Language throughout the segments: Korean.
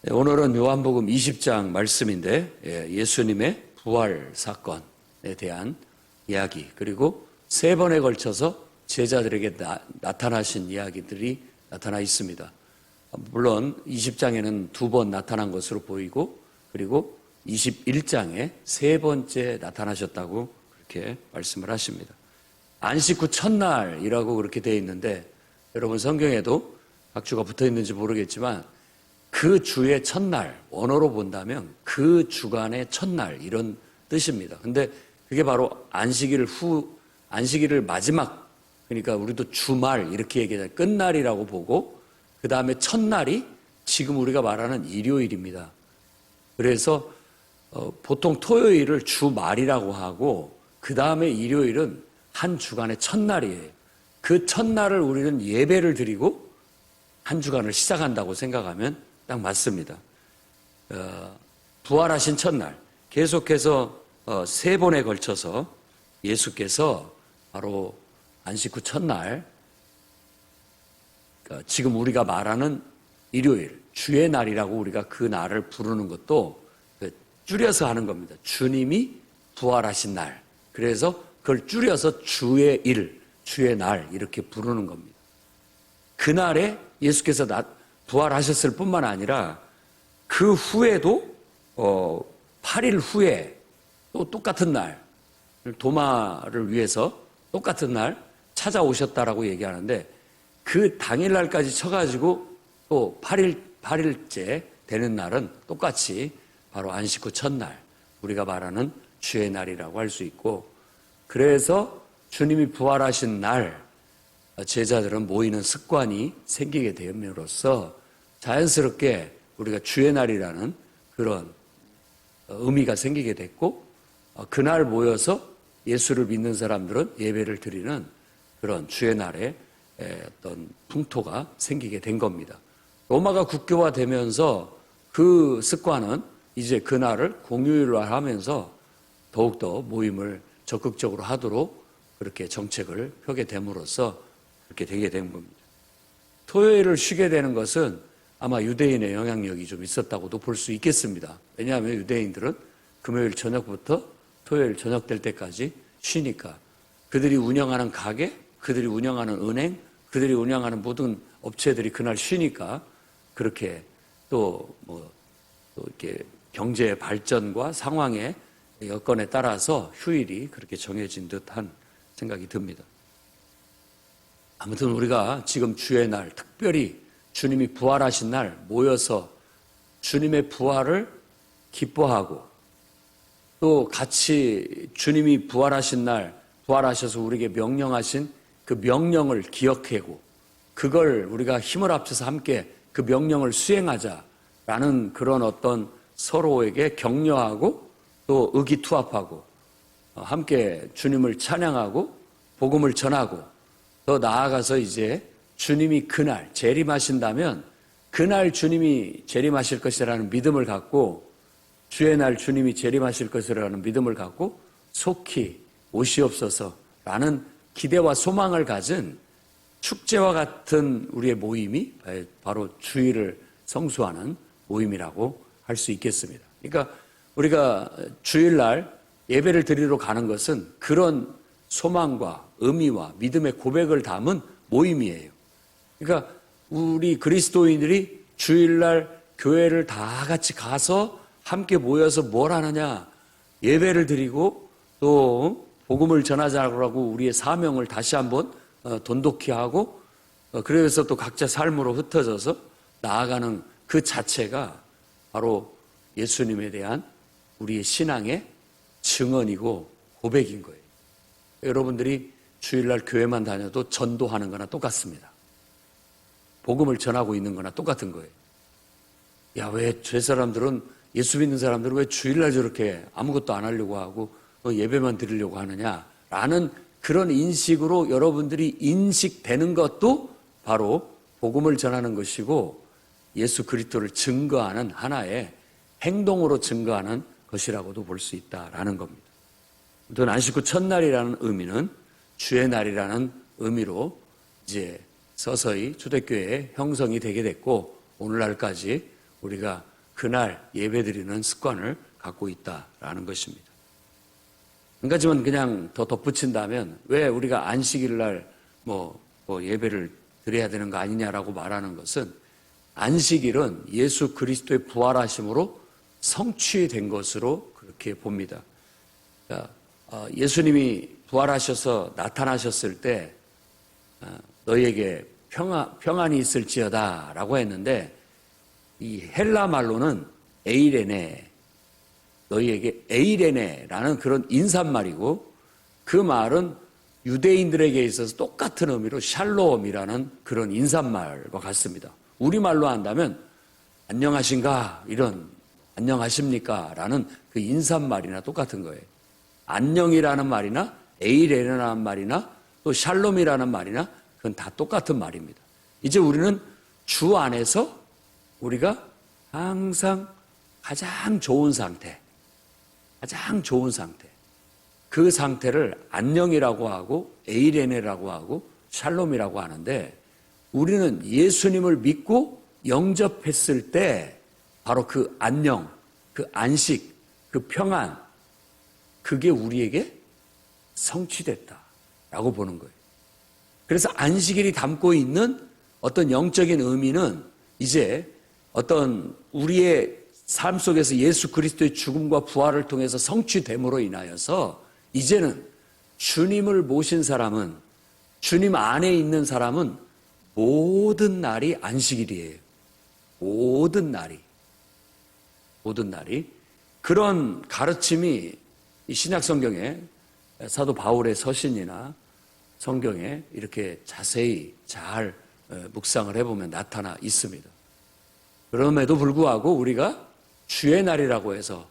네, 오늘은 요한복음 20장 말씀인데 예수님의 부활 사건에 대한 이야기, 그리고 세 번에 걸쳐서 제자들에게 나타나신 이야기들이 나타나 있습니다. 물론 20장에는 두 번 나타난 것으로 보이고, 그리고 21장에 세 번째 나타나셨다고 그렇게 말씀을 하십니다. 안식 후 첫날이라고 그렇게 되어 있는데, 여러분 성경에도 각 주가 붙어 있는지 모르겠지만 그 주의 첫날, 원어로 본다면 그 주간의 첫날 이런 뜻입니다. 근데 그게 바로 안식일 후, 안식일을 마지막, 그러니까 우리도 주말 이렇게 얘기하잖아요. 끝날이라고 보고 그 다음에 첫날이 지금 우리가 말하는 일요일입니다. 그래서 보통 토요일을 주말이라고 하고 그 다음에 일요일은 한 주간의 첫날이에요. 그 첫날을 우리는 예배를 드리고 한 주간을 시작한다고 생각하면 딱 맞습니다. 부활하신 첫날, 계속해서 세 번에 걸쳐서 예수께서 바로 안식 후 첫날, 그러니까 지금 우리가 말하는 일요일, 주의 날이라고 우리가 그 날을 부르는 것도 줄여서 하는 겁니다. 주님이 부활하신 날. 그래서 그걸 줄여서 주의 일, 주의 날 이렇게 부르는 겁니다. 그날에 예수께서 부활하셨을 뿐만 아니라 그 후에도 8일 후에 또 똑같은 날, 도마를 위해서 똑같은 날 찾아오셨다라고 얘기하는데, 그 당일날까지 쳐가지고 또 8일째 되는 날은 똑같이 바로 안식 후 첫날, 우리가 말하는 주의 날이라고 할 수 있고, 그래서 주님이 부활하신 날 제자들은 모이는 습관이 생기게 됨으로써 자연스럽게 우리가 주의 날이라는 그런 의미가 생기게 됐고, 그날 모여서 예수를 믿는 사람들은 예배를 드리는 그런 주의 날의 어떤 풍토가 생기게 된 겁니다. 로마가 국교화되면서 그 습관은 이제 그날을 공휴일화하면서 더욱더 모임을 적극적으로 하도록 그렇게 정책을 펴게 됨으로써 그렇게 되게 된 겁니다. 토요일을 쉬게 되는 것은 아마 유대인의 영향력이 좀 있었다고도 볼 수 있겠습니다. 왜냐하면 유대인들은 금요일 저녁부터 토요일 저녁 될 때까지 쉬니까, 그들이 운영하는 가게, 그들이 운영하는 은행, 그들이 운영하는 모든 업체들이 그날 쉬니까 그렇게 또 이렇게 경제의 발전과 상황의 여건에 따라서 휴일이 그렇게 정해진 듯한 생각이 듭니다. 아무튼 우리가 지금 주의 날, 특별히 주님이 부활하신 날 모여서 주님의 부활을 기뻐하고, 또 같이 주님이 부활하신 날, 부활하셔서 우리에게 명령하신 그 명령을 기억하고, 그걸 우리가 힘을 합쳐서 함께 그 명령을 수행하자라는 그런 어떤 서로에게 격려하고 또 의기투합하고 함께 주님을 찬양하고 복음을 전하고, 더 나아가서 이제 주님이 그날 재림하신다면 그날 주님이 재림하실 것이라는 믿음을 갖고, 주의 날 주님이 재림하실 것이라는 믿음을 갖고 속히 오시옵소서라는 기대와 소망을 가진 축제와 같은 우리의 모임이 바로 주일을 성수하는 모임이라고 할 수 있겠습니다. 그러니까 우리가 주일날 예배를 드리러 가는 것은 그런 소망과 의미와 믿음의 고백을 담은 모임이에요. 그러니까 우리 그리스도인들이 주일날 교회를 다 같이 가서 함께 모여서 뭘 하느냐? 예배를 드리고 또 복음을 전하자고 우리의 사명을 다시 한번 돈독히 하고, 그래서 또 각자 삶으로 흩어져서 나아가는 그 자체가 바로 예수님에 대한 우리의 신앙의 증언이고 고백인 거예요. 여러분들이 주일날 교회만 다녀도 전도하는 거나 똑같습니다. 복음을 전하고 있는 거나 똑같은 거예요. 야, 왜 저 사람들은, 예수 믿는 사람들은 왜 주일날 저렇게 아무것도 안 하려고 하고 예배만 드리려고 하느냐라는 그런 인식으로 여러분들이 인식되는 것도 바로 복음을 전하는 것이고 예수 그리스도를 증거하는 하나의 행동으로 증거하는 것이라고도 볼 수 있다라는 겁니다. 또 안식 후 첫날이라는 의미는 주의 날이라는 의미로 이제 서서히 초대교회의 형성이 되게 됐고, 오늘날까지 우리가 그날 예배드리는 습관을 갖고 있다라는 것입니다. 한 가지만 그냥 더 덧붙인다면 왜 우리가 안식일 날 예배를 드려야 되는 거 아니냐라고 말하는 것은 안식일은 예수 그리스도의 부활하심으로 성취된 것으로 그렇게 봅니다. 예수님이 부활하셔서 나타나셨을 때 너희에게 평안이 있을지어다 라고 했는데 이 헬라 말로는 에이레네, 너희에게 에이레네라는 그런 인사말이고 그 말은 유대인들에게 있어서 똑같은 의미로 샬롬이라는 그런 인사말과 같습니다. 우리말로 한다면 안녕하신가 이런 안녕하십니까 라는 그 인사말이나 똑같은 거예요. 안녕이라는 말이나 에이레네라는 말이나 또 샬롬이라는 말이나 그건 다 똑같은 말입니다. 이제 우리는 주 안에서 우리가 항상 가장 좋은 상태, 그 상태를 안녕이라고 하고 에이레네라고 하고 샬롬이라고 하는데 우리는 예수님을 믿고 영접했을 때 바로 그 안녕, 그 안식, 그 평안, 그게 우리에게 성취됐다라고 보는 거예요. 그래서 안식일이 담고 있는 어떤 영적인 의미는 이제 어떤 우리의 삶 속에서 예수 그리스도의 죽음과 부활을 통해서 성취됨으로 인하여서 이제는 주님을 모신 사람은, 주님 안에 있는 사람은 모든 날이 안식일이에요. 모든 날이. 그런 가르침이 이 신약 성경에 사도 바울의 서신이나 성경에 이렇게 자세히 잘 묵상을 해보면 나타나 있습니다. 그럼에도 불구하고 우리가 주의 날이라고 해서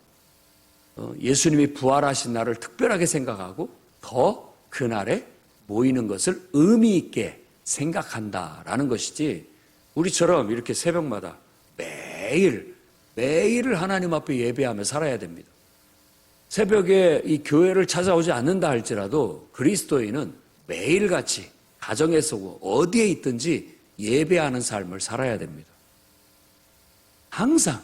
예수님이 부활하신 날을 특별하게 생각하고 더 그날에 모이는 것을 의미 있게 생각한다라는 것이지 우리처럼 이렇게 새벽마다 매일 하나님 앞에 예배하며 살아야 됩니다. 새벽에 이 교회를 찾아오지 않는다 할지라도 그리스도인은 매일같이 가정에서고 어디에 있든지 예배하는 삶을 살아야 됩니다. 항상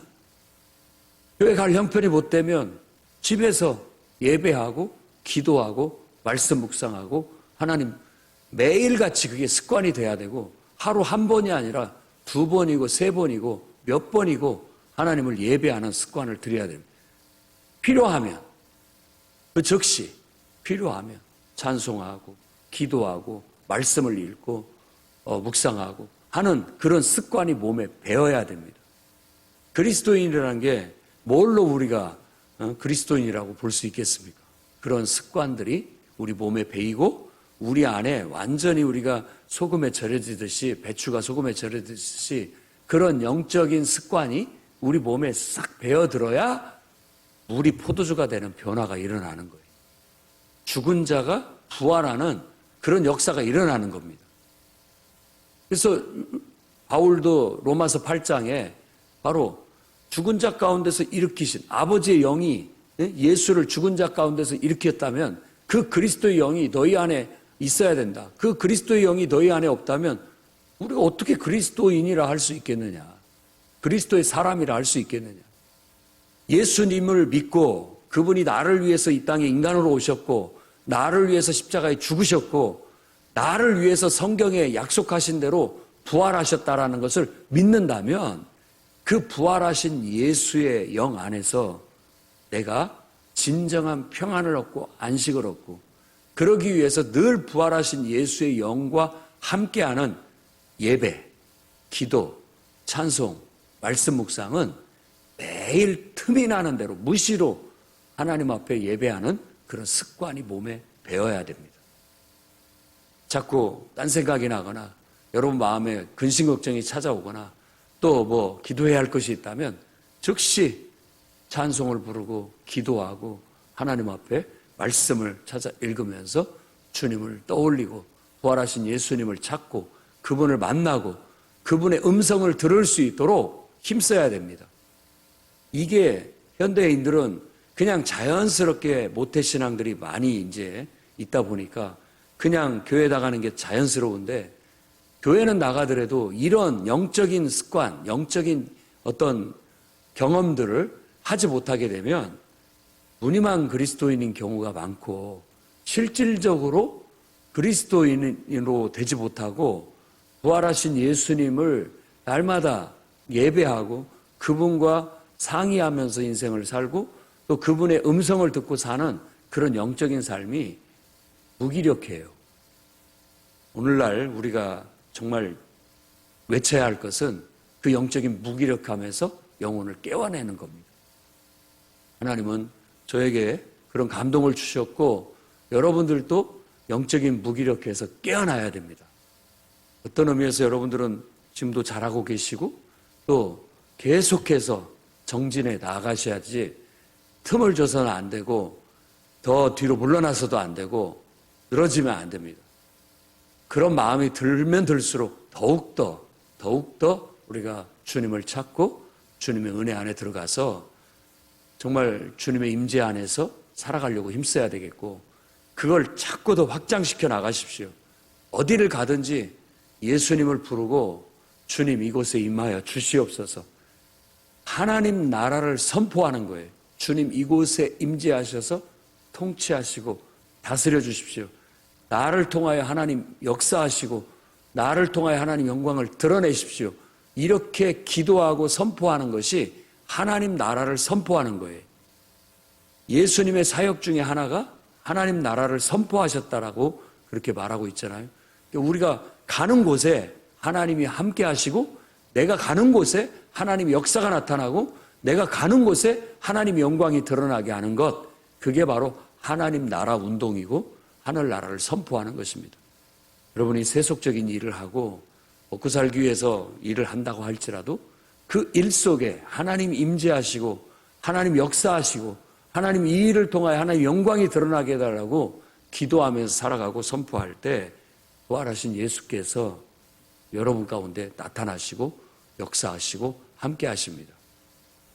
교회 갈 형편이 못 되면 집에서 예배하고 기도하고 말씀 묵상하고 하나님 매일같이 그게 습관이 돼야 되고 하루 한 번이 아니라 2번이고 3번이고 몇 번이고 하나님을 예배하는 습관을 들여야 됩니다. 필요하면 그 즉시 필요하면 찬송하고 기도하고 말씀을 읽고 묵상하고 하는 그런 습관이 몸에 배어야 됩니다. 그리스도인이라는 게 뭘로 우리가 그리스도인이라고 볼 수 있겠습니까? 그런 습관들이 우리 몸에 배이고 우리 안에 완전히 우리가 소금에 절여지듯이 배추가 소금에 절여지듯이 그런 영적인 습관이 우리 몸에 싹 배어들어야 물이 포도주가 되는 변화가 일어나는 거예요. 죽은 자가 부활하는 그런 역사가 일어나는 겁니다. 그래서 바울도 로마서 8장에 바로 죽은 자 가운데서 일으키신 아버지의 영이 예수를 죽은 자 가운데서 일으켰다면 그 그리스도의 영이 너희 안에 있어야 된다. 그 그리스도의 영이 너희 안에 없다면 우리가 어떻게 그리스도인이라 할 수 있겠느냐. 그리스도의 사람이라 할 수 있겠느냐. 예수님을 믿고 그분이 나를 위해서 이 땅에 인간으로 오셨고 나를 위해서 십자가에 죽으셨고 나를 위해서 성경에 약속하신 대로 부활하셨다라는 것을 믿는다면 그 부활하신 예수의 영 안에서 내가 진정한 평안을 얻고 안식을 얻고 그러기 위해서 늘 부활하신 예수의 영과 함께하는 예배, 기도, 찬송, 말씀 묵상은 매일 틈이 나는 대로 무시로 하나님 앞에 예배하는 그런 습관이 몸에 배어야 됩니다. 자꾸 딴 생각이 나거나 여러분 마음에 근심 걱정이 찾아오거나 또 기도해야 할 것이 있다면 즉시 찬송을 부르고 기도하고 하나님 앞에 말씀을 찾아 읽으면서 주님을 떠올리고 부활하신 예수님을 찾고 그분을 만나고 그분의 음성을 들을 수 있도록 힘써야 됩니다. 이게 현대인들은 그냥 자연스럽게 모태신앙들이 많이 이제 있다 보니까 그냥 교회 나가는 게 자연스러운데 교회는 나가더라도 이런 영적인 습관, 영적인 어떤 경험들을 하지 못하게 되면 무늬만 그리스도인인 경우가 많고 실질적으로 그리스도인으로 되지 못하고 부활하신 예수님을 날마다 예배하고 그분과 상의하면서 인생을 살고 또 그분의 음성을 듣고 사는 그런 영적인 삶이 무기력해요. 오늘날 우리가 정말 외쳐야 할 것은 그 영적인 무기력함에서 영혼을 깨워내는 겁니다. 하나님은 저에게 그런 감동을 주셨고 여러분들도 영적인 무기력해서 깨어나야 됩니다. 어떤 의미에서 여러분들은 지금도 잘하고 계시고 또 계속해서 정진해 나아가셔야지 틈을 줘서는 안 되고 더 뒤로 물러나서도 안 되고 늘어지면 안 됩니다. 그런 마음이 들면 들수록 더욱더 우리가 주님을 찾고 주님의 은혜 안에 들어가서 정말 주님의 임재 안에서 살아가려고 힘써야 되겠고 그걸 자꾸 더 확장시켜 나가십시오. 어디를 가든지 예수님을 부르고 주님 이곳에 임하여 주시옵소서. 하나님 나라를 선포하는 거예요. 주님 이곳에 임재하셔서 통치하시고 다스려 주십시오. 나를 통하여 하나님 역사하시고 나를 통하여 하나님 영광을 드러내십시오. 이렇게 기도하고 선포하는 것이 하나님 나라를 선포하는 거예요. 예수님의 사역 중에 하나가 하나님 나라를 선포하셨다라고 그렇게 말하고 있잖아요. 우리가 가는 곳에 하나님이 함께 하시고 내가 가는 곳에 하나님의 역사가 나타나고 내가 가는 곳에 하나님의 영광이 드러나게 하는 것, 그게 바로 하나님 나라 운동이고 하늘나라를 선포하는 것입니다. 여러분이 세속적인 일을 하고 먹고 살기 위해서 일을 한다고 할지라도 그 일 속에 하나님 임재하시고 하나님 역사하시고 하나님 이 일을 통하여 하나님 영광이 드러나게 해달라고 기도하면서 살아가고 선포할 때 부활하신 예수께서 여러분 가운데 나타나시고 역사하시고 함께 하십니다.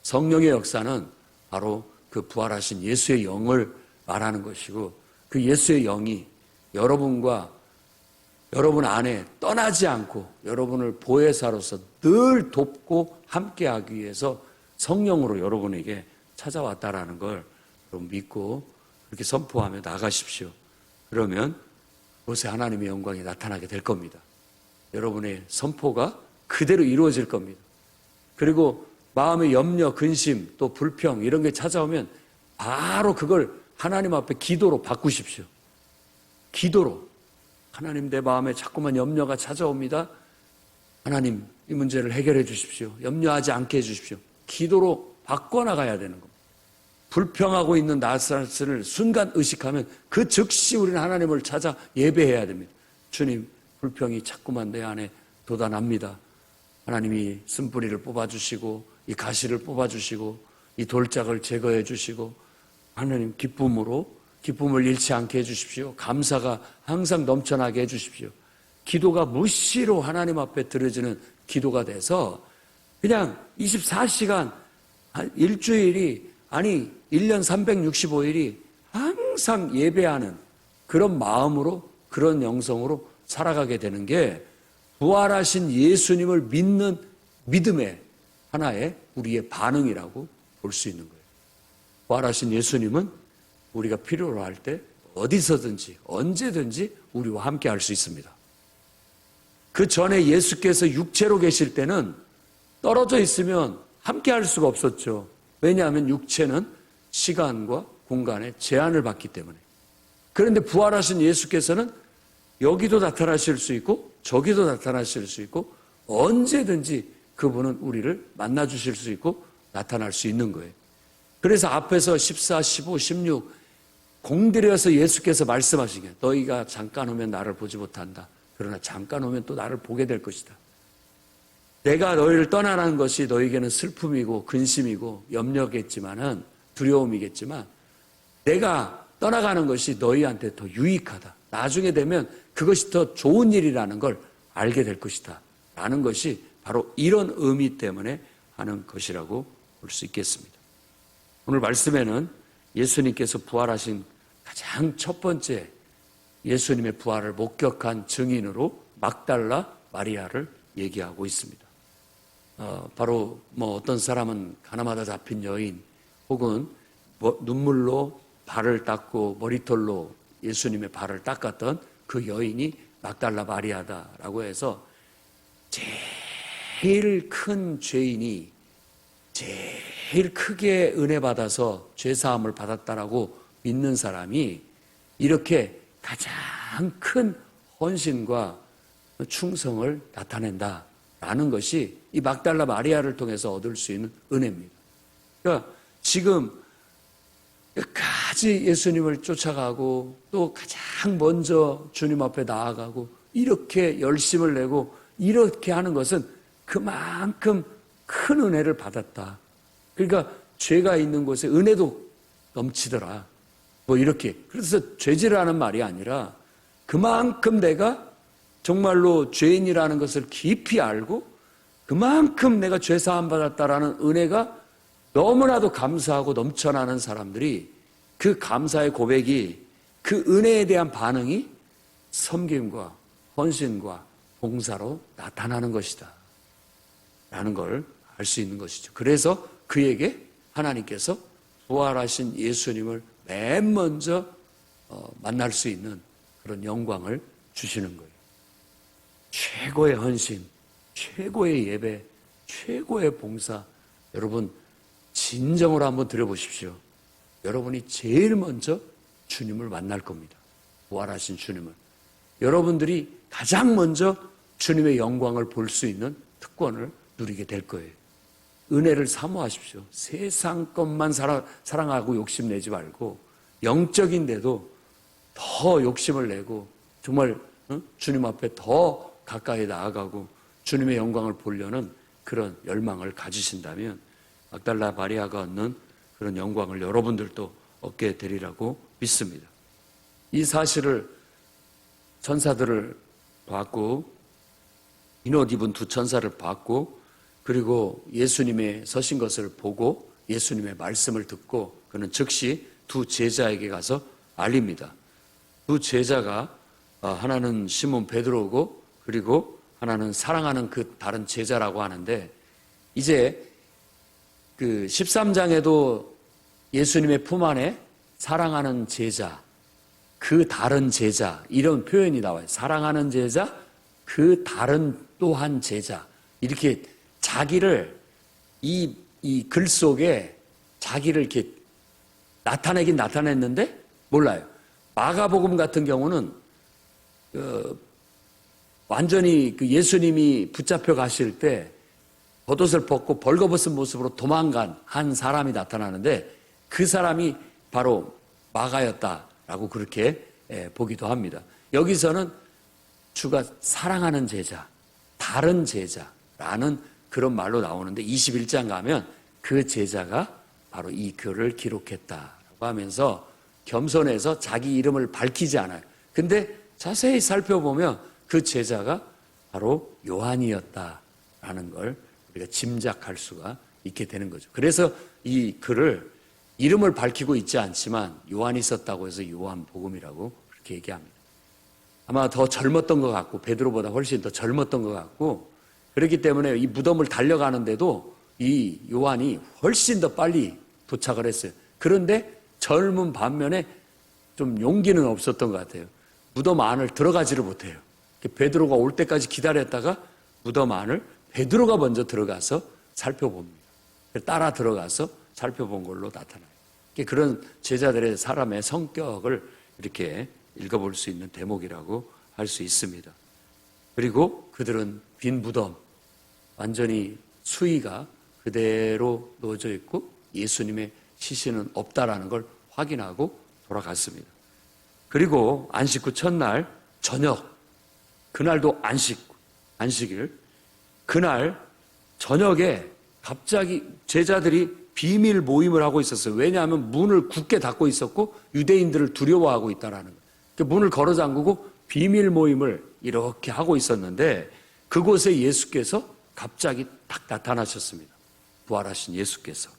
성령의 역사는 바로 그 부활하신 예수의 영을 말하는 것이고 그 예수의 영이 여러분과 여러분 안에 떠나지 않고 여러분을 보혜사로서 늘 돕고 함께하기 위해서 성령으로 여러분에게 찾아왔다라는 걸 여러분 믿고 그렇게 선포하며 나가십시오. 그러면 그곳에 하나님의 영광이 나타나게 될 겁니다. 여러분의 선포가 그대로 이루어질 겁니다. 그리고 마음의 염려, 근심, 또 불평 이런 게 찾아오면 바로 그걸 하나님 앞에 기도로 바꾸십시오. 기도로. 하나님 내 마음에 자꾸만 염려가 찾아옵니다. 하나님 이 문제를 해결해 주십시오. 염려하지 않게 해주십시오. 기도로 바꿔나가야 되는 겁니다. 불평하고 있는 나 자신을 순간 의식하면 그 즉시 우리는 하나님을 찾아 예배해야 됩니다. 주님, 불평이 자꾸만 내 안에 돋아납니다. 하나님이 쓴뿌리를 뽑아주시고 이 가시를 뽑아주시고 이 돌짝을 제거해 주시고 하나님 기쁨을 잃지 않게 해주십시오. 감사가 항상 넘쳐나게 해주십시오. 기도가 무시로 하나님 앞에 드려지는 기도가 돼서 그냥 24시간 일주일이 아니 1년 365일이 항상 예배하는 그런 마음으로 그런 영성으로 살아가게 되는 게 부활하신 예수님을 믿는 믿음의 하나의 우리의 반응이라고 볼 수 있는 거예요. 부활하신 예수님은 우리가 필요로 할 때 어디서든지 언제든지 우리와 함께 할 수 있습니다. 그 전에 예수께서 육체로 계실 때는 떨어져 있으면 함께 할 수가 없었죠. 왜냐하면 육체는 시간과 공간에 제한을 받기 때문에. 그런데 부활하신 예수께서는 여기도 나타나실 수 있고 저기도 나타나실 수 있고 언제든지 그분은 우리를 만나 주실 수 있고 나타날 수 있는 거예요. 그래서 앞에서 14, 15, 16 공들여서 예수께서 말씀하신 게 너희가 잠깐 오면 나를 보지 못한다. 그러나 잠깐 오면 또 나를 보게 될 것이다. 내가 너희를 떠나는 것이 너희에게는 슬픔이고 근심이고 염려겠지만은 두려움이겠지만 내가 떠나가는 것이 너희한테 더 유익하다. 나중에 되면 그것이 더 좋은 일이라는 걸 알게 될 것이다. 라는 것이 바로 이런 의미 때문에 하는 것이라고 볼 수 있겠습니다. 오늘 말씀에는 예수님께서 부활하신 가장 첫 번째 예수님의 부활을 목격한 증인으로 막달라 마리아를 얘기하고 있습니다. 바로 뭐 어떤 사람은 가나마다 잡힌 여인, 혹은 눈물로 발을 닦고 머리털로 예수님의 발을 닦았던 그 여인이 막달라 마리아다라고 해서 제일 큰 죄인이 제일 크게 은혜 받아서 죄 사함을 받았다라고 믿는 사람이 이렇게 가장 큰 헌신과 충성을 나타낸다라는 것이 이 막달라 마리아를 통해서 얻을 수 있는 은혜입니다. 그러니까 지금 끝까지 예수님을 쫓아가고 또 가장 먼저 주님 앞에 나아가고 이렇게 열심을 내고 이렇게 하는 것은 그만큼 큰 은혜를 받았다. 그러니까 죄가 있는 곳에 은혜도 넘치더라. 뭐 이렇게. 그래서 죄질하는 말이 아니라 그만큼 내가 정말로 죄인이라는 것을 깊이 알고 그만큼 내가 죄 사함 받았다라는 은혜가 너무나도 감사하고 넘쳐나는 사람들이 그 감사의 고백이, 그 은혜에 대한 반응이 섬김과 헌신과 봉사로 나타나는 것이다 라는 걸 알 수 있는 것이죠. 그래서 그에게 하나님께서 부활하신 예수님을 맨 먼저 만날 수 있는 그런 영광을 주시는 거예요. 최고의 헌신, 최고의 예배, 최고의 봉사. 여러분 진정으로 한번 들어보십시오. 여러분이 제일 먼저 주님을 만날 겁니다. 부활하신 주님을. 여러분들이 가장 먼저 주님의 영광을 볼 수 있는 특권을 누리게 될 거예요. 은혜를 사모하십시오. 세상 것만 사랑하고 욕심내지 말고 영적인데도 더 욕심을 내고 정말 주님 앞에 더 가까이 나아가고 주님의 영광을 보려는 그런 열망을 가지신다면 막달라 마리아가 얻는 그런 영광을 여러분들도 얻게 되리라고 믿습니다. 이 사실을 천사들을 봤고 흰옷 입은 두 천사를 봤고 그리고 예수님의 서신 것을 보고 예수님의 말씀을 듣고 그는 즉시 두 제자에게 가서 알립니다. 두 제자가 하나는 시몬 베드로고 그리고 하나는 사랑하는 그 다른 제자라고 하는데 이제 그 13장에도 예수님의 품 안에 사랑하는 제자, 그 다른 제자 이런 표현이 나와요. 사랑하는 제자, 그 다른 또 한 제자 이렇게 자기를 이 글 속에 자기를 이렇게 나타내긴 나타냈는데 몰라요. 마가복음 같은 경우는 완전히 그 예수님이 붙잡혀 가실 때 겉옷을 벗고 벌거벗은 모습으로 도망간 한 사람이 나타나는데 그 사람이 바로 마가였다라고 그렇게 보기도 합니다. 여기서는 주가 사랑하는 제자, 다른 제자라는 그런 말로 나오는데 21장 가면 그 제자가 바로 이 글을 기록했다라고 하면서 겸손해서 자기 이름을 밝히지 않아요. 근데 자세히 살펴보면 그 제자가 바로 요한이었다라는 걸 우리가 짐작할 수가 있게 되는 거죠. 그래서 이 글을 이름을 밝히고 있지 않지만 요한이 썼다고 해서 요한복음이라고 그렇게 얘기합니다. 아마 더 젊었던 것 같고 베드로보다 훨씬 더 젊었던 것 같고 그렇기 때문에 이 무덤을 달려가는데도 이 요한이 훨씬 더 빨리 도착을 했어요. 그런데 젊은 반면에 좀 용기는 없었던 것 같아요. 무덤 안을 들어가지를 못해요. 베드로가 올 때까지 기다렸다가 무덤 안을 베드로가 먼저 들어가서 살펴봅니다. 따라 들어가서 살펴본 걸로 나타나요. 그런 제자들의 사람의 성격을 이렇게 읽어볼 수 있는 대목이라고 할 수 있습니다. 그리고 그들은 빈 무덤, 완전히 수의가 그대로 놓여져 있고 예수님의 시신은 없다라는 걸 확인하고 돌아갔습니다. 그리고 안식 후 첫날 저녁, 그날도 안식일, 그날 저녁에 갑자기 제자들이 비밀 모임을 하고 있었어요. 왜냐하면 문을 굳게 닫고 있었고 유대인들을 두려워하고 있다라는 거예요. 문을 걸어 잠그고 비밀 모임을 이렇게 하고 있었는데 그곳에 예수께서 갑자기 딱 나타나셨습니다. 부활하신 예수께서.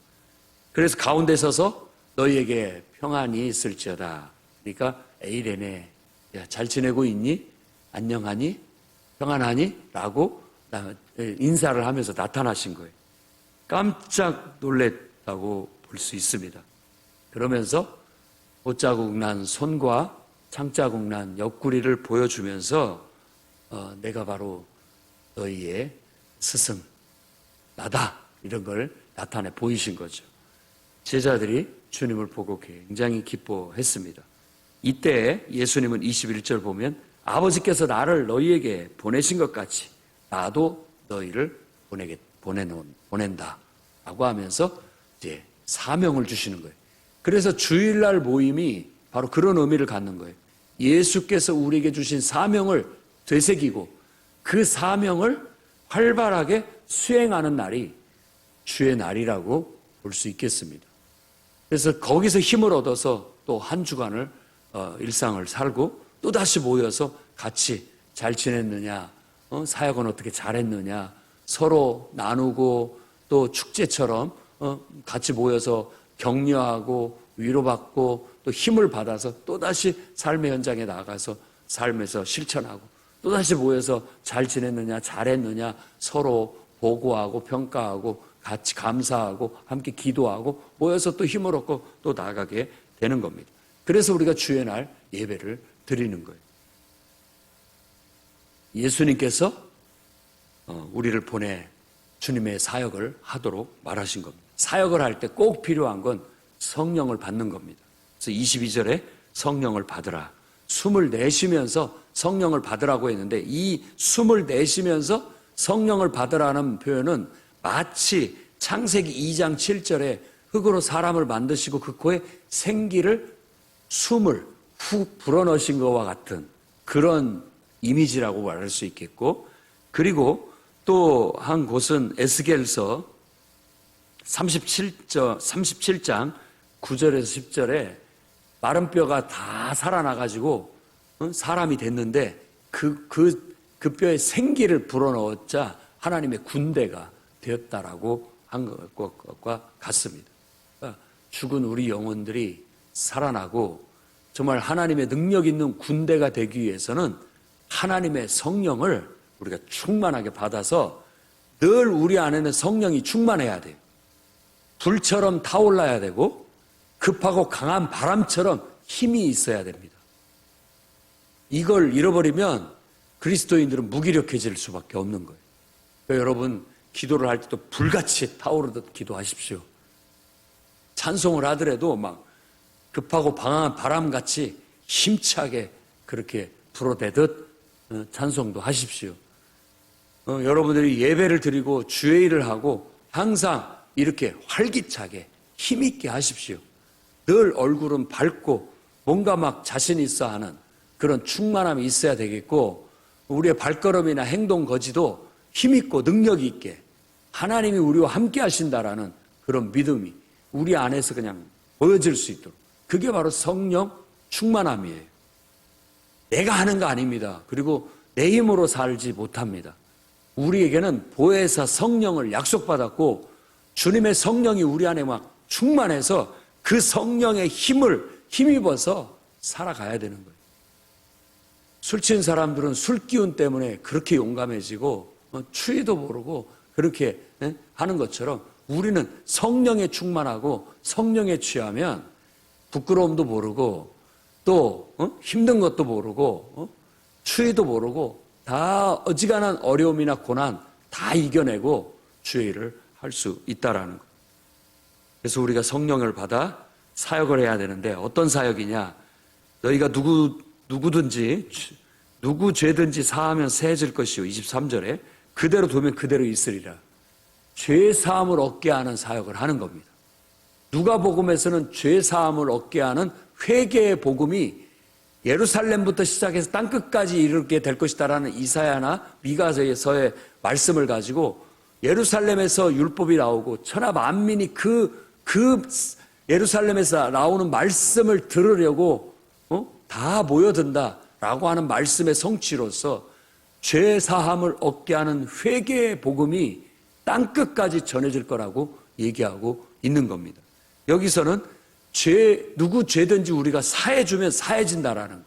그래서 가운데 서서 너희에게 평안이 있을지어다. 그러니까 에이레네, 야, 잘 지내고 있니? 안녕하니? 평안하니? 라고 인사를 하면서 나타나신 거예요. 깜짝 놀랬다고 볼 수 있습니다. 그러면서 옷자국 난 손과 창자국 난 옆구리를 보여주면서 내가 바로 너희의 스승 나다, 이런 걸 나타내 보이신 거죠. 제자들이 주님을 보고 굉장히 기뻐했습니다. 이때 예수님은 21절 보면 아버지께서 나를 너희에게 보내신 것 같이 나도 너희를 보낸다 라고 하면서 이제 사명을 주시는 거예요. 그래서 주일날 모임이 바로 그런 의미를 갖는 거예요. 예수께서 우리에게 주신 사명을 되새기고 그 사명을 활발하게 수행하는 날이 주의 날이라고 볼 수 있겠습니다. 그래서 거기서 힘을 얻어서 또 한 주간을 일상을 살고 또 다시 모여서 같이 잘 지냈느냐, 사역은 어떻게 잘했느냐, 서로 나누고 또 축제처럼 같이 모여서 격려하고 위로받고 또 힘을 받아서 또다시 삶의 현장에 나가서 삶에서 실천하고 또다시 모여서 잘 지냈느냐, 잘했느냐 서로 보고하고 평가하고 같이 감사하고 함께 기도하고 모여서 또 힘을 얻고 또 나아가게 되는 겁니다. 그래서 우리가 주의 날 예배를 드리는 거예요. 예수님께서 우리를 보내 주님의 사역을 하도록 말하신 겁니다. 사역을 할 때 꼭 필요한 건 성령을 받는 겁니다. 그래서 22절에 성령을 받으라. 숨을 내쉬면서 성령을 받으라고 했는데 이 숨을 내쉬면서 성령을 받으라는 표현은 마치 창세기 2장 7절에 흙으로 사람을 만드시고 그 코에 생기를 숨을 훅 불어넣으신 것과 같은 그런 이미지라고 말할 수 있겠고, 그리고 또 한 곳은 에스겔서 37장 9절에서 10절에 마른 뼈가 다 살아나가지고 사람이 됐는데 그 뼈에 생기를 불어넣었자 하나님의 군대가 되었다라고 한 것과 같습니다. 그러니까 죽은 우리 영혼들이 살아나고 정말 하나님의 능력 있는 군대가 되기 위해서는 하나님의 성령을 우리가 충만하게 받아서 늘 우리 안에는 성령이 충만해야 돼요. 불처럼 타올라야 되고 급하고 강한 바람처럼 힘이 있어야 됩니다. 이걸 잃어버리면 그리스도인들은 무기력해질 수밖에 없는 거예요. 그러니까 여러분 기도를 할 때도 불같이 타오르듯 기도하십시오. 찬송을 하더라도 막 급하고 방황한 바람같이 힘차게 그렇게 불어대듯 찬송도 하십시오. 여러분들이 예배를 드리고 주의 일을 하고 항상 이렇게 활기차게 힘있게 하십시오. 늘 얼굴은 밝고 뭔가 막 자신 있어 하는 그런 충만함이 있어야 되겠고, 우리의 발걸음이나 행동 거지도 힘있고 능력 있게 하나님이 우리와 함께 하신다라는 그런 믿음이 우리 안에서 그냥 보여질 수 있도록, 그게 바로 성령 충만함이에요. 내가 하는 거 아닙니다. 그리고 내 힘으로 살지 못합니다. 우리에게는 보혜사 성령을 약속받았고 주님의 성령이 우리 안에 막 충만해서 그 성령의 힘을 힘입어서 살아가야 되는 거예요. 술 취한 사람들은 술 기운 때문에 그렇게 용감해지고 추위도 모르고 그렇게 하는 것처럼 우리는 성령에 충만하고 성령에 취하면 부끄러움도 모르고 또 힘든 것도 모르고 추위도 모르고 다 어지간한 어려움이나 고난 다 이겨내고 주의 일을 할 수 있다라는 것. 그래서 우리가 성령을 받아 사역을 해야 되는데 어떤 사역이냐? 너희가 누구든지 누구 죄든지 사하면 세해질 것이요. 23절에 그대로 두면 그대로 있으리라. 죄 사함을 얻게 하는 사역을 하는 겁니다. 누가복음에서는 죄 사함을 얻게 하는 회개의 복음이 예루살렘부터 시작해서 땅끝까지 이르게 될 것이다라는 이사야나 미가서의 말씀을 가지고 예루살렘에서 율법이 나오고 천하 만민이 그 예루살렘에서 나오는 말씀을 들으려고 다 모여든다라고 하는 말씀의 성취로서 죄 사함을 얻게 하는 회개의 복음이 땅끝까지 전해질 거라고 얘기하고 있는 겁니다. 여기서는 누구 죄든지 우리가 사해주면 사해진다라는 거.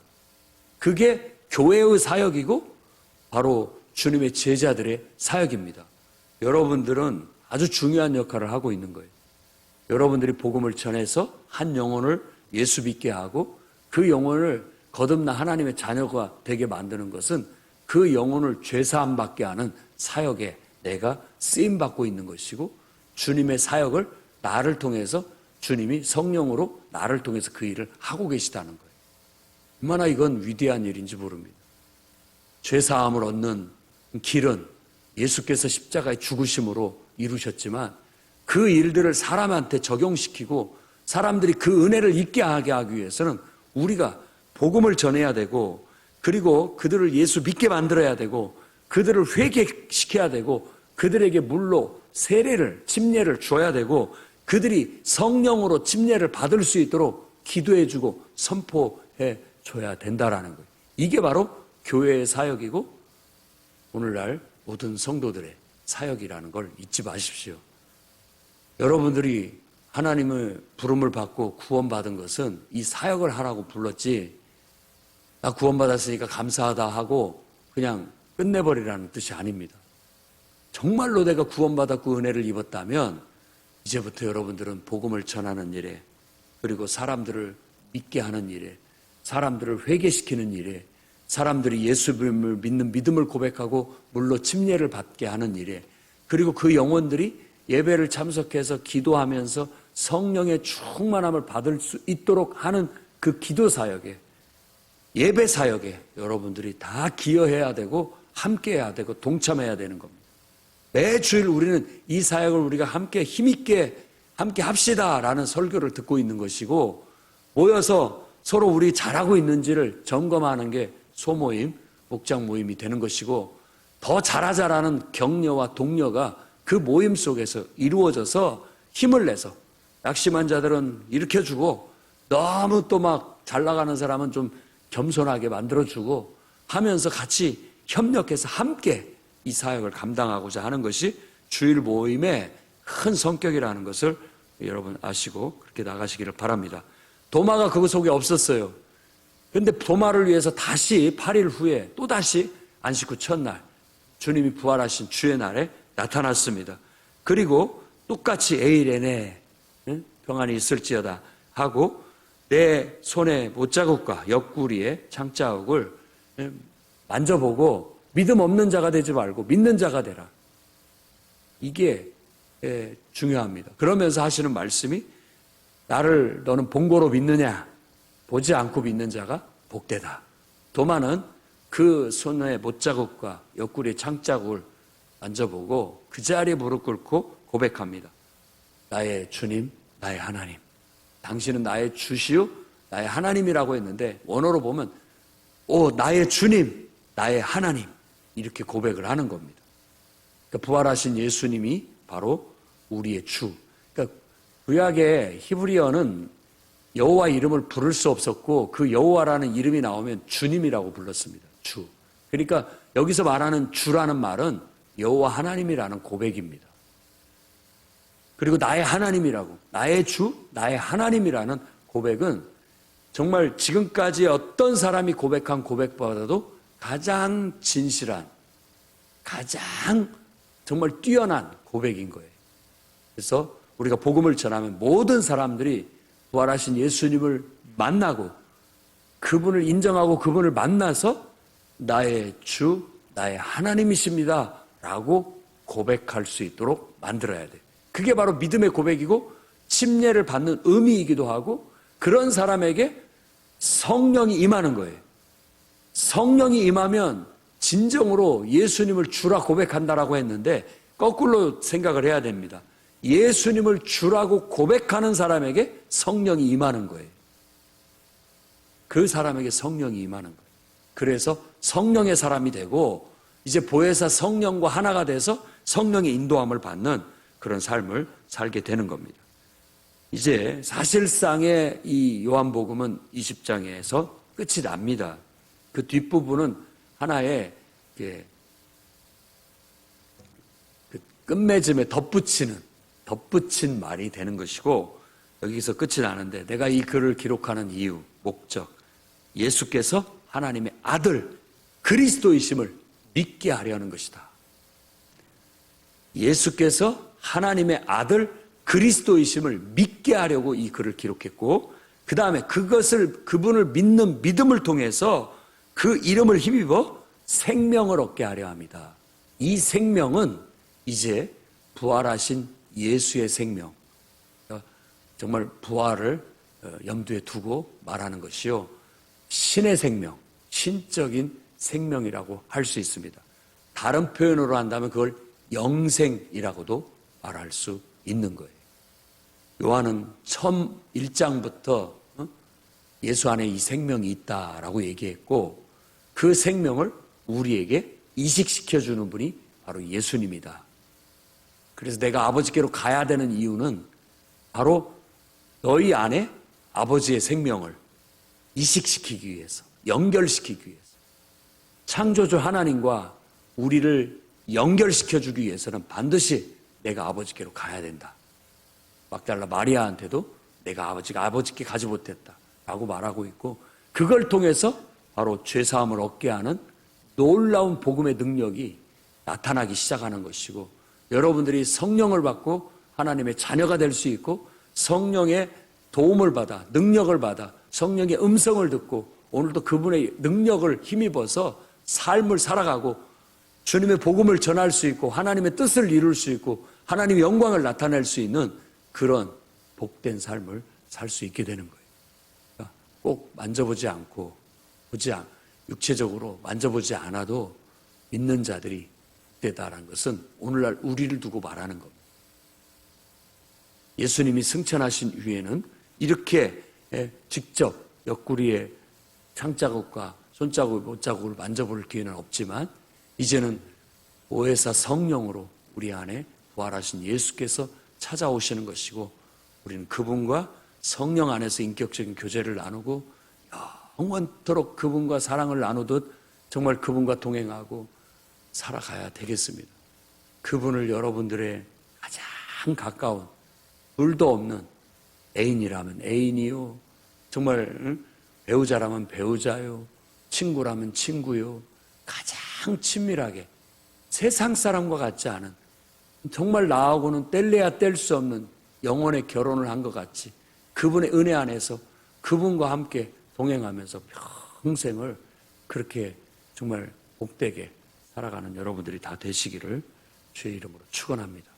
그게 교회의 사역이고 바로 주님의 제자들의 사역입니다. 여러분들은 아주 중요한 역할을 하고 있는 거예요. 여러분들이 복음을 전해서 한 영혼을 예수 믿게 하고 그 영혼을 거듭나 하나님의 자녀가 되게 만드는 것은 그 영혼을 죄사함 받게 하는 사역에 내가 쓰임받고 있는 것이고, 주님의 사역을 나를 통해서 주님이 성령으로 나를 통해서 그 일을 하고 계시다는 거예요. 얼마나 이건 위대한 일인지 모릅니다. 죄사함을 얻는 길은 예수께서 십자가의 죽으심으로 이루셨지만 그 일들을 사람한테 적용시키고 사람들이 그 은혜를 잊게 하게 하기 위해서는 우리가 복음을 전해야 되고, 그리고 그들을 예수 믿게 만들어야 되고, 그들을 회개시켜야 되고, 그들에게 물로 세례를, 침례를 줘야 되고, 그들이 성령으로 침례를 받을 수 있도록 기도해주고 선포해 줘야 된다라는 거예요. 이게 바로 교회의 사역이고 오늘날 모든 성도들의 사역이라는 걸 잊지 마십시오. 여러분들이 하나님의 부름을 받고 구원받은 것은 이 사역을 하라고 불렀지, 나 구원받았으니까 감사하다 하고 그냥 끝내버리라는 뜻이 아닙니다. 정말로 내가 구원받았고 은혜를 입었다면 이제부터 여러분들은 복음을 전하는 일에, 그리고 사람들을 믿게 하는 일에, 사람들을 회개시키는 일에, 사람들이 예수님을 믿는 믿음을 고백하고 물로 침례를 받게 하는 일에, 그리고 그 영혼들이 예배를 참석해서 기도하면서 성령의 충만함을 받을 수 있도록 하는 그 기도 사역에, 예배 사역에 여러분들이 다 기여해야 되고 함께해야 되고 동참해야 되는 겁니다. 매주일 우리는 이 사역을 우리가 함께 힘있게 함께 합시다라는 설교를 듣고 있는 것이고, 모여서 서로 우리 잘하고 있는지를 점검하는 게 소모임, 목장 모임이 되는 것이고, 더 잘하자라는 격려와 독려가 그 모임 속에서 이루어져서 힘을 내서 약심한 자들은 일으켜주고, 너무 또 막 잘 나가는 사람은 좀 겸손하게 만들어주고 하면서 같이 협력해서 함께 이 사역을 감당하고자 하는 것이 주일 모임의 큰 성격이라는 것을 여러분 아시고 그렇게 나가시기를 바랍니다. 도마가 그 속에 없었어요. 그런데 도마를 위해서 다시 8일 후에 또다시 안식 후 첫날 주님이 부활하신 주의 날에 나타났습니다. 그리고 똑같이 에이레네 평안이 있을지어다 하고 내 손에 못자국과 옆구리에 창자국을 만져보고 믿음 없는 자가 되지 말고 믿는 자가 되라. 이게 중요합니다. 그러면서 하시는 말씀이 나를 너는 본고로 믿느냐? 보지 않고 믿는 자가 복되다. 도마는 그 손에 못자국과 옆구리에 창자국을 만져보고 그 자리에 무릎 꿇고 고백합니다. 나의 주님, 나의 하나님. 당신은 나의 주시오, 나의 하나님이라고 했는데 원어로 보면 나의 주님, 나의 하나님 이렇게 고백을 하는 겁니다. 그러니까 부활하신 예수님이 바로 우리의 주. 그러니까 구약의 히브리어는 여호와 이름을 부를 수 없었고 그 여호와라는 이름이 나오면 주님이라고 불렀습니다. 주. 그러니까 여기서 말하는 주라는 말은 여호와 하나님이라는 고백입니다. 그리고 나의 하나님이라고, 나의 주, 나의 하나님이라는 고백은 정말 지금까지 어떤 사람이 고백한 고백보다도 가장 진실한, 가장 정말 뛰어난 고백인 거예요. 그래서 우리가 복음을 전하면 모든 사람들이 부활하신 예수님을 만나고 그분을 인정하고 그분을 만나서 나의 주, 나의 하나님이십니다 라고 고백할 수 있도록 만들어야 돼요. 그게 바로 믿음의 고백이고 침례를 받는 의미이기도 하고, 그런 사람에게 성령이 임하는 거예요. 성령이 임하면 진정으로 예수님을 주라 고백한다라고 했는데 거꾸로 생각을 해야 됩니다. 예수님을 주라고 고백하는 사람에게 성령이 임하는 거예요. 그 사람에게 성령이 임하는 거예요. 그래서 성령의 사람이 되고 이제 보혜사 성령과 하나가 돼서 성령의 인도함을 받는 그런 삶을 살게 되는 겁니다. 이제 사실상의 이 요한복음은 20장에서 끝이 납니다. 그 뒷부분은 하나의 그 끝맺음에 덧붙인 말이 되는 것이고, 여기서 끝이 나는데 내가 이 글을 기록하는 이유, 목적, 예수께서 하나님의 아들 그리스도이심을 믿게 하려는 것이다. 예수께서 하나님의 아들 그리스도이심을 믿게 하려고 이 글을 기록했고, 그 다음에 그분을 믿는 믿음을 통해서 그 이름을 힘입어 생명을 얻게 하려 합니다. 이 생명은 이제 부활하신 예수의 생명, 정말 부활을 염두에 두고 말하는 것이요, 신의 생명, 신적인 생명이라고 할 수 있습니다. 다른 표현으로 한다면 그걸 영생이라고도 말할 수 있는 거예요. 요한은 처음 1장부터 예수 안에 이 생명이 있다라고 얘기했고, 그 생명을 우리에게 이식시켜주는 분이 바로 예수님이다. 그래서 내가 아버지께로 가야 되는 이유는 바로 너희 안에 아버지의 생명을 이식시키기 위해서, 연결시키기 위해서, 창조주 하나님과 우리를 연결시켜주기 위해서는 반드시 내가 아버지께로 가야 된다. 막달라 마리아한테도 내가 아버지께 가지 못했다 라고 말하고 있고, 그걸 통해서 바로 죄사함을 얻게 하는 놀라운 복음의 능력이 나타나기 시작하는 것이고, 여러분들이 성령을 받고 하나님의 자녀가 될 수 있고, 성령의 도움을 받아, 능력을 받아, 성령의 음성을 듣고 오늘도 그분의 능력을 힘입어서 삶을 살아가고 주님의 복음을 전할 수 있고 하나님의 뜻을 이룰 수 있고 하나님의 영광을 나타낼 수 있는 그런 복된 삶을 살 수 있게 되는 거예요. 그러니까 꼭 만져보지 않고 육체적으로 만져보지 않아도 믿는 자들이 되다라는 것은 오늘날 우리를 두고 말하는 겁니다. 예수님이 승천하신 후에는 이렇게 직접 옆구리에 창자국과 손자국, 못자국을 만져볼 기회는 없지만 이제는 보혜사 성령으로 우리 안에 부활하신 예수께서 찾아오시는 것이고, 우리는 그분과 성령 안에서 인격적인 교제를 나누고 영원토록 그분과 사랑을 나누듯 정말 그분과 동행하고 살아가야 되겠습니다. 그분을 여러분들의 가장 가까운, 둘도 없는 애인이라면 애인이요, 정말 배우자라면 배우자요, 친구라면 친구요, 가장 친밀하게 세상 사람과 같지 않은, 정말 나하고는 뗄래야 뗄 수 없는 영혼의 결혼을 한 것 같이 그분의 은혜 안에서 그분과 함께 동행하면서 평생을 그렇게 정말 복되게 살아가는 여러분들이 다 되시기를 주의 이름으로 축원합니다.